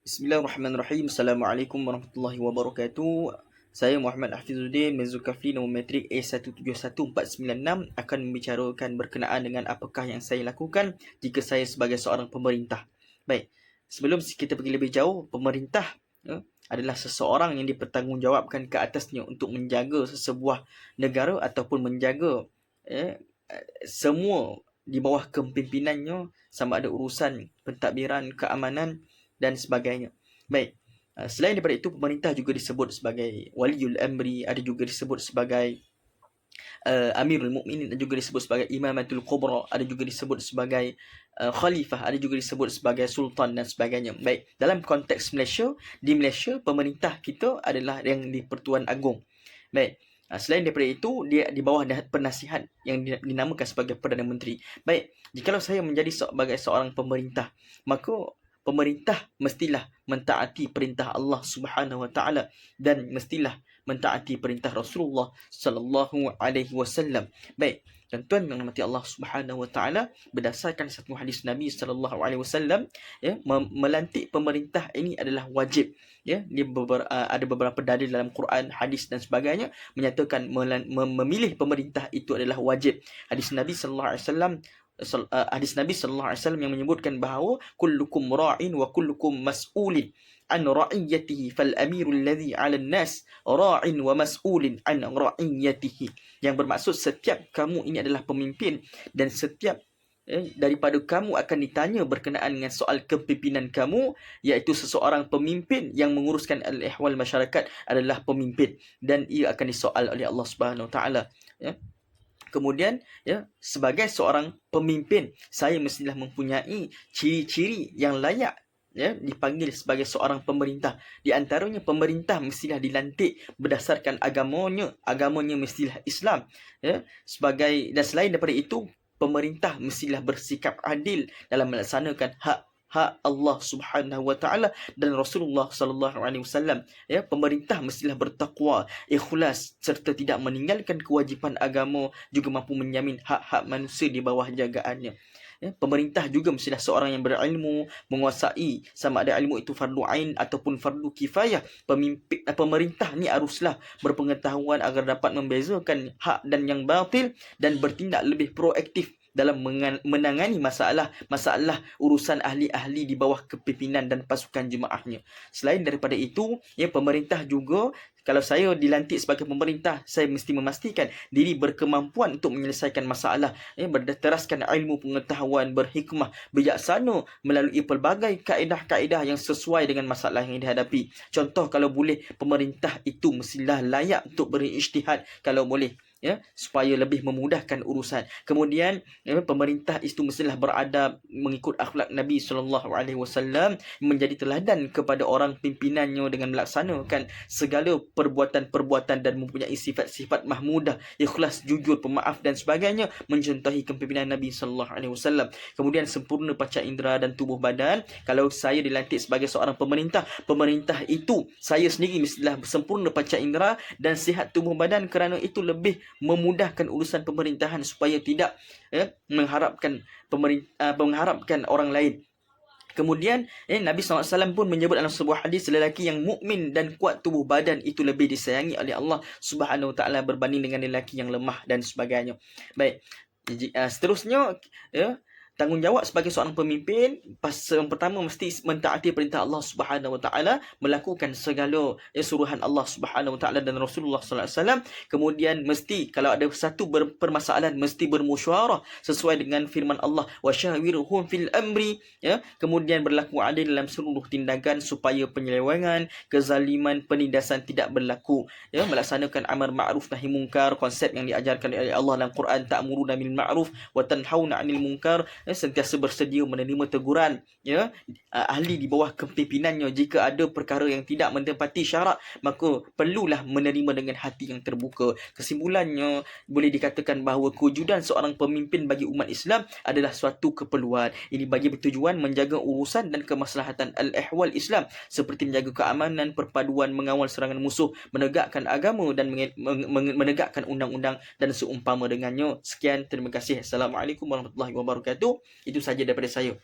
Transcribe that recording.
Bismillahirrahmanirrahim. Assalamualaikum warahmatullahi wabarakatuh. Saya Muhammad Hafizuddin, Menzulkafli nombor matrik A171496 akan membicarakan berkenaan dengan apakah yang saya lakukan jika saya sebagai seorang pemerintah. Baik, sebelum kita pergi lebih jauh, pemerintah adalah seseorang yang dipertanggungjawabkan ke atasnya untuk menjaga sesebuah negara ataupun menjaga semua di bawah kepimimpinannya, sama ada urusan pentadbiran, keamanan dan sebagainya. Baik, selain daripada itu, pemerintah juga disebut sebagai waliul amri, ada juga disebut sebagai Amirul Mukminin, ada juga disebut sebagai Imamatul Kubra, ada juga disebut sebagai Khalifah, ada juga disebut sebagai Sultan dan sebagainya. Baik, dalam konteks Malaysia, di Malaysia, pemerintah kita adalah yang di-Pertuan Agong. Baik, selain daripada itu, dia di bawah penasihat yang dinamakan sebagai Perdana Menteri. Baik, jikalau saya menjadi sebagai seorang pemerintah, maka pemerintah mestilah mentaati perintah Allah Subhanahu Wa Taala dan mestilah mentaati perintah Rasulullah sallallahu alaihi wasallam. Baik, tuan-tuan yang dirahmati Allah Subhanahu Wa Taala, berdasarkan satu hadis Nabi sallallahu alaihi wasallam, melantik pemerintah ini adalah wajib. Dia ada beberapa dalil dalam Quran, hadis dan sebagainya menyatakan memilih pemerintah itu adalah wajib. Hadis Nabi sallallahu alaihi wasallam yang menyebutkan bahawa kullukum ra'in wa kullukum mas'ulin an ra'iyatihi fal amirul ladzi 'alan nas ra'in wa mas'ulin an ra'iyatihi, yang bermaksud setiap kamu ini adalah pemimpin dan setiap daripada kamu akan ditanya berkenaan dengan soal kepimpinan kamu, iaitu seseorang pemimpin yang menguruskan al-ihwal masyarakat adalah pemimpin dan ia akan disoal oleh Allah Subhanahu Wa Taala. Kemudian, sebagai seorang pemimpin, saya mestilah mempunyai ciri-ciri yang layak dipanggil sebagai seorang pemerintah. Di antaranya, pemerintah mestilah dilantik berdasarkan agamanya mestilah Islam. Dan selain daripada itu, pemerintah mestilah bersikap adil dalam melaksanakan hak Allah Subhanahu Wa Taala dan Rasulullah sallallahu alaihi wasallam. Pemerintah mestilah bertakwa, ikhlas serta tidak meninggalkan kewajipan agama, juga mampu menjamin hak-hak manusia di bawah jagaannya. Pemerintah juga mestilah seorang yang berilmu, menguasai sama ada ilmu itu fardu ain ataupun fardu kifayah. Pemerintah ni haruslah berpengetahuan agar dapat membezakan hak dan yang batil dan bertindak lebih proaktif dalam menangani masalah urusan ahli-ahli di bawah kepimpinan dan pasukan jemaahnya. Selain daripada itu, pemerintah juga, kalau saya dilantik sebagai pemerintah, saya mesti memastikan diri berkemampuan untuk menyelesaikan masalah, berdasarkan ilmu pengetahuan, berhikmah, bijaksana melalui pelbagai kaedah-kaedah yang sesuai dengan masalah yang dihadapi. Contoh, kalau boleh, pemerintah itu mestilah layak untuk berijtihad kalau boleh, supaya lebih memudahkan urusan. Kemudian, pemerintah itu mestilah beradab mengikut akhlak Nabi SAW, menjadi teladan kepada orang pimpinannya dengan melaksanakan segala perbuatan-perbuatan dan mempunyai sifat-sifat mahmudah, ikhlas, jujur, pemaaf dan sebagainya, mencontohi kepimpinan Nabi SAW. Kemudian, sempurna panca indera dan tubuh badan. Kalau saya dilantik sebagai seorang pemerintah itu saya sendiri mestilah sempurna panca indera dan sihat tubuh badan, kerana itu lebih memudahkan urusan pemerintahan supaya tidak mengharapkan orang lain. Kemudian Nabi SAW pun menyebut dalam sebuah hadis, lelaki yang mukmin dan kuat tubuh badan itu lebih disayangi oleh Allah Subhanahu Wa Taala berbanding dengan lelaki yang lemah dan sebagainya. Baik, seterusnya, tanggungjawab sebagai seorang pemimpin, yang pertama mesti mentaati perintah Allah Subhanahu Wa Taala, melakukan segala suruhan Allah Subhanahu Wa Taala dan Rasulullah sallallahu alaihi wasallam. Kemudian mesti, kalau ada satu permasalahan, mesti bermusyawarah sesuai dengan firman Allah, wasyawirhum fil amri. Kemudian berlaku adil dalam seluruh tindakan supaya penyelewengan, kezaliman, penindasan tidak berlaku. Melaksanakan amar ma'ruf nahi mungkar, konsep yang diajarkan oleh Allah dalam Quran, ta'muruna bil ma'ruf wa tanhauna 'anil munkar. Sentiasa bersedia menerima teguran ahli di bawah kepimpinannya. Jika ada perkara yang tidak menepati syarat, maka perlulah menerima dengan hati yang terbuka. Kesimpulannya, boleh dikatakan bahawa kewujudan seorang pemimpin bagi umat Islam adalah suatu keperluan. Ini bagi bertujuan menjaga urusan dan kemaslahatan al-ihwal Islam, seperti menjaga keamanan, perpaduan, mengawal serangan musuh, menegakkan agama dan menegakkan undang-undang dan seumpama dengannya. Sekian, terima kasih. Assalamualaikum warahmatullahi wabarakatuh. Itu saja daripada saya.